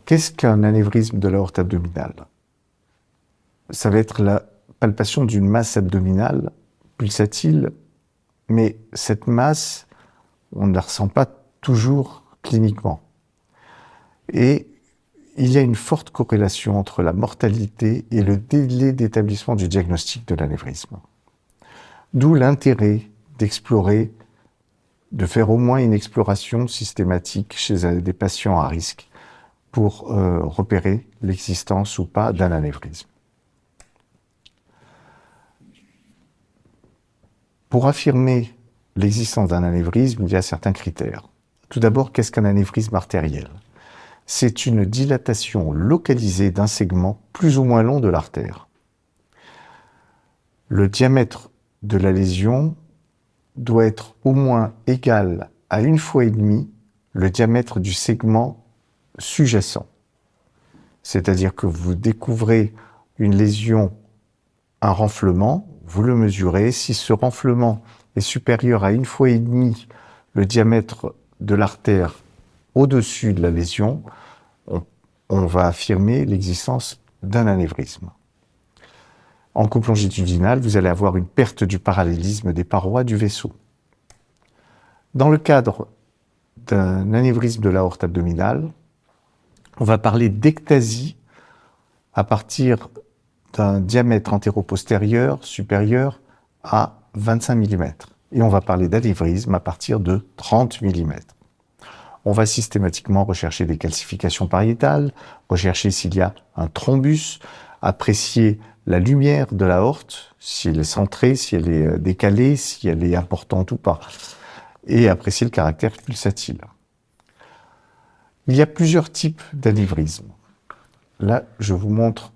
Qu'est-ce qu'un anévrisme de l'aorte abdominale? Ça va être la palpation d'une masse abdominale pulsatile, mais cette masse, on ne la ressent pas toujours cliniquement. Et il y a une forte corrélation entre la mortalité et le délai d'établissement du diagnostic de l'anévrisme. D'où l'intérêt d'explorer, de faire au moins une exploration systématique chez des patients à risque pour repérer l'existence ou pas d'un anévrisme. Pour affirmer l'existence d'un anévrisme, il y a certains critères. Tout d'abord, qu'est-ce qu'un anévrisme artériel? C'est une dilatation localisée d'un segment plus ou moins long de l'artère. Le diamètre de la lésion doit être au moins égal à 1,5 fois le diamètre du segment sous-jacent. C'est-à-dire que vous découvrez une lésion, un renflement, vous le mesurez. Si ce renflement est supérieur à 1,5 fois le diamètre de l'artère au-dessus de la lésion, on va affirmer l'existence d'un anévrisme. En coupe longitudinale, vous allez avoir une perte du parallélisme des parois du vaisseau. Dans le cadre d'un anévrisme de l'aorte abdominale, on va parler d'ectasie à partir d'un diamètre antéro-postérieur supérieur à 25 mm. Et on va parler d'anévrisme à partir de 30 mm. On va systématiquement rechercher des calcifications pariétales, rechercher s'il y a un thrombus, apprécier la lumière de l'aorte, si elle est centrée, si elle est décalée, si elle est importante ou pas, et apprécier le caractère pulsatile. Il y a plusieurs types d'anévrismes. Là, je vous montre,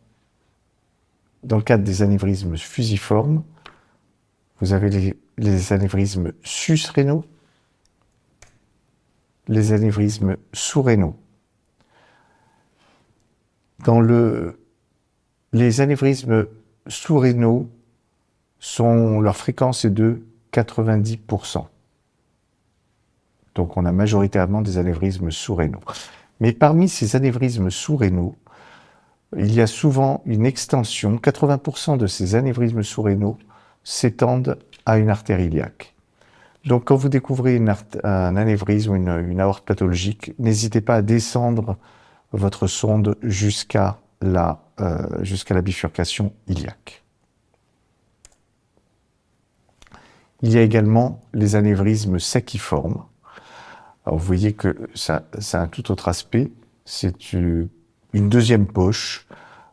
dans le cadre des anévrismes fusiformes, vous avez les anévrismes susrénaux, les anévrismes sous-rénaux. Les anévrismes sous-rénaux, leur fréquence est de 90%. Donc on a majoritairement des anévrismes sous-rénaux. Mais parmi ces anévrismes sous-rénaux, il y a souvent une extension, 80% de ces anévrismes sous-rénaux s'étendent à une artère iliaque. Donc quand vous découvrez un anévrisme ou une aorte pathologique, n'hésitez pas à descendre votre sonde jusqu'à la bifurcation iliaque. Il y a également les anévrismes saciformes. Alors vous voyez que ça a un tout autre aspect. C'est une deuxième poche,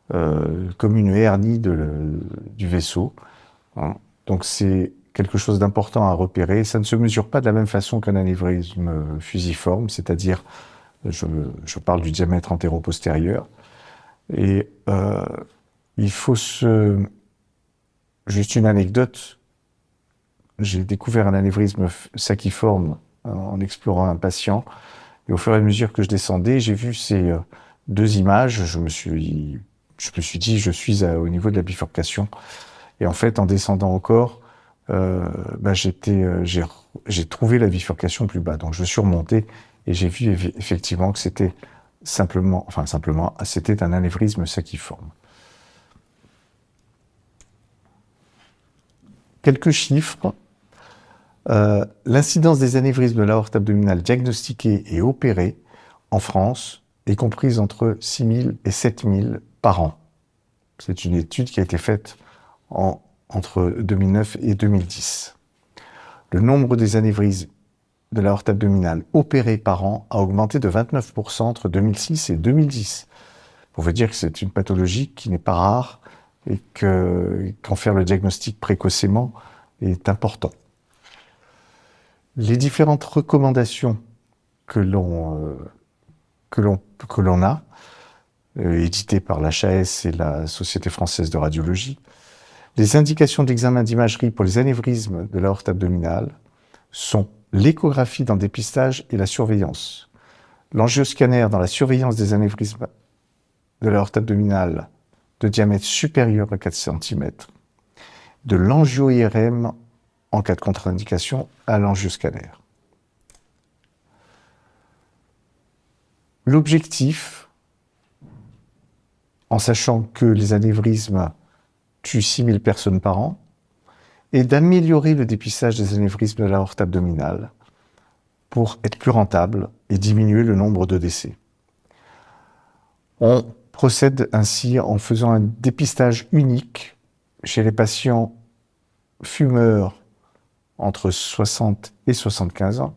comme une hernie du vaisseau. Donc c'est quelque chose d'important à repérer. Ça ne se mesure pas de la même façon qu'un anévrisme fusiforme, c'est-à-dire, je parle du diamètre antéro-postérieur. Et il faut juste une anecdote. J'ai découvert un anévrisme saciforme en explorant un patient. Et au fur et à mesure que je descendais, j'ai vu ces deux images. Je me suis dit, je suis au niveau de la bifurcation. Et en fait, en descendant encore, j'ai trouvé la bifurcation plus bas. Donc je suis remonté et j'ai vu effectivement que c'était c'était un anévrisme saciforme. Quelques chiffres. L'incidence des anévrismes de l'aorte abdominale diagnostiqués et opérés en France est comprise entre 6 000 et 7 000 par an. C'est une étude qui a été faite entre 2009 et 2010. Le nombre des anévrismes de l'aorte abdominale opérés par an a augmenté de 29% entre 2006 et 2010. On veut dire que c'est une pathologie qui n'est pas rare et qu'en faire le diagnostic précocement est important. Les différentes recommandations que l'on a, éditées par l'HAS et la Société française de radiologie, les indications d'examen d'imagerie pour les anévrismes de l'aorte abdominale sont l'échographie dans le dépistage et la surveillance, l'angioscanner dans la surveillance des anévrismes de l'aorte abdominale de diamètre supérieur à 4 cm, de l'angio-IRM en cas de contre-indication à l'angioscanner. L'objectif en sachant que les anévrismes tuent 6000 personnes par an, et d'améliorer le dépistage des anévrismes de l'aorte abdominale pour être plus rentable et diminuer le nombre de décès. On procède ainsi en faisant un dépistage unique chez les patients fumeurs entre 60 et 75 ans.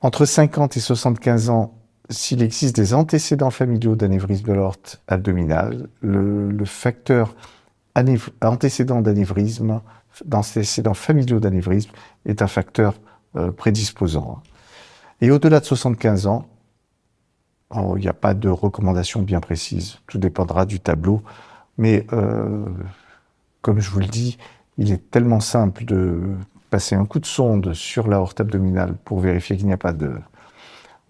Entre 50 et 75 ans, s'il existe des antécédents familiaux d'anévrisme de l'aorte abdominale, le facteur antécédent d'anévrisme, d'antécédents familiaux d'anévrisme, est un facteur prédisposant. Et au-delà de 75 ans, il n'y a pas de recommandation bien précise. Tout dépendra du tableau. Mais comme je vous le dis, il est tellement simple de passer un coup de sonde sur l'aorte abdominale pour vérifier qu'il n'y a pas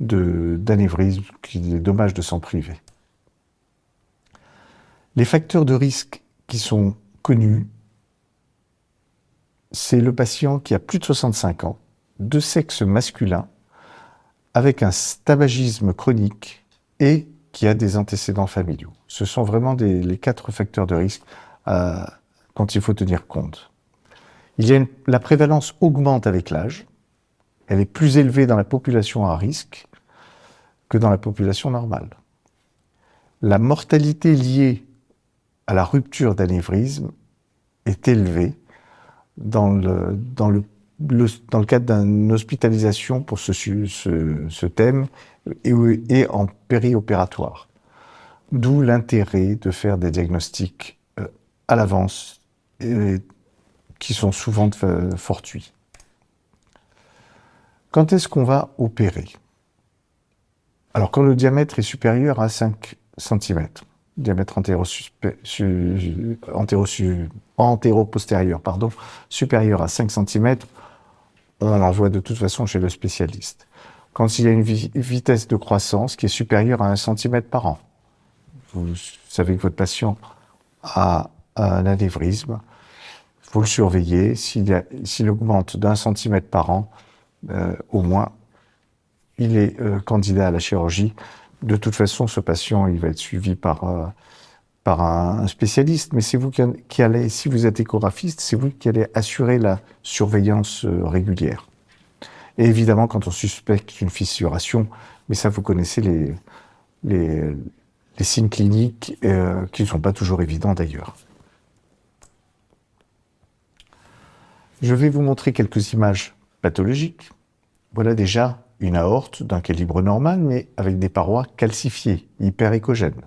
d'anévrisme, qu'il est dommage de s'en priver. Les facteurs de risque qui sont connus, c'est le patient qui a plus de 65 ans, de sexe masculin, avec un tabagisme chronique et qui a des antécédents familiaux. Ce sont vraiment les 4 facteurs de risque dont il faut tenir compte. La prévalence augmente avec l'âge. Elle est plus élevée dans la population à risque que dans la population normale. La mortalité liée à la rupture d'anévrisme est élevée dans le cadre d'une hospitalisation pour ce thème et en périopératoire. D'où l'intérêt de faire des diagnostics à l'avance qui sont souvent fortuits. Quand est-ce qu'on va opérer? Alors, quand le diamètre est supérieur à 5 cm, diamètre antéro-postérieur, supérieur à 5 cm, on l'envoie de toute façon chez le spécialiste. Quand il y a une vitesse de croissance qui est supérieure à 1 cm par an, vous savez que votre patient a un anévrisme, vous le surveillez, s'il augmente d'1 cm par an, au moins, il est candidat à la chirurgie. De toute façon, ce patient, il va être suivi par un spécialiste, mais c'est vous qui allez, si vous êtes échographiste, c'est vous qui allez assurer la surveillance régulière. Et évidemment, quand on suspecte une fissuration, mais ça, vous connaissez les signes cliniques qui ne sont pas toujours évidents d'ailleurs. Je vais vous montrer quelques images pathologiques. Voilà déjà une aorte d'un calibre normal, mais avec des parois calcifiées, hyperéchogènes.